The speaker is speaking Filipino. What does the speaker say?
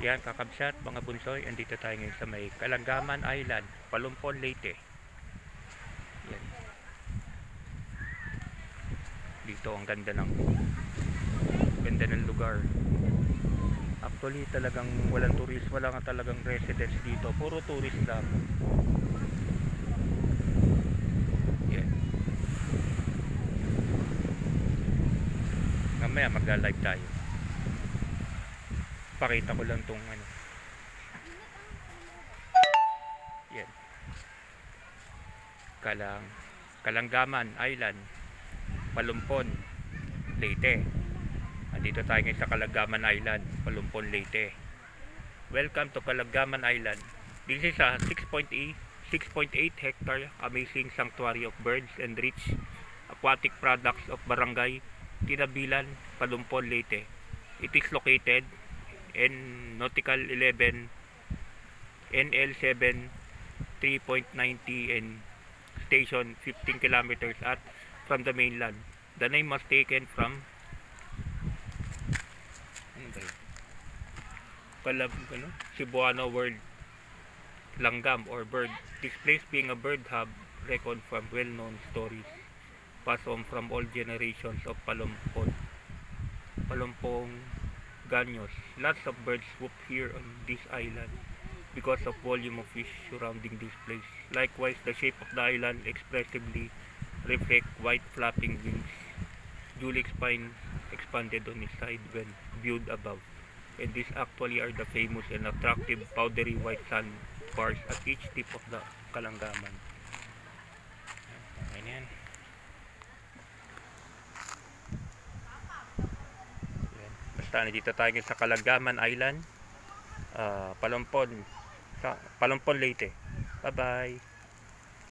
Yan, kakabsat, mga bunsoy, andito tayo ngayon sa may Kalangaman Island, Palumpon, Leyte. Yan. Dito ang ganda ng lugar. Actually, talagang walang tourist, wala nga talagang residents dito. Puro tourist lang. Yan. Mamaya magla-live tayo. Pakita ko lang tong ano. Yan. Kalangaman Island, Palumpon, Leyte. Andito tayo ngayon sa Kalangaman Island, Palumpon, Leyte. Welcome to Kalangaman Island. This is a 6.8 hectare amazing sanctuary of birds and rich aquatic products of Barangay Tinabilan, Palumpon, Leyte. It is located in Nautical 11 NL7 3.90 and station 15 kilometers from the mainland. The name was taken from Cebuano word langgam or bird. This place being a bird hub reckoned from well-known stories passed on from all generations of Palumpong Ganyos. Lots of birds swoop here on this island because of volume of fish surrounding this place. Likewise, the shape of the island expressively reflect white flapping wings. Julix pine expanded on its side when viewed above. And these actually are the famous and attractive powdery white sandbars at each tip of the Kalangaman. Ayan. Basta dito tayo sa Kalangaman Island, Palumpon, Leyte. Bye bye.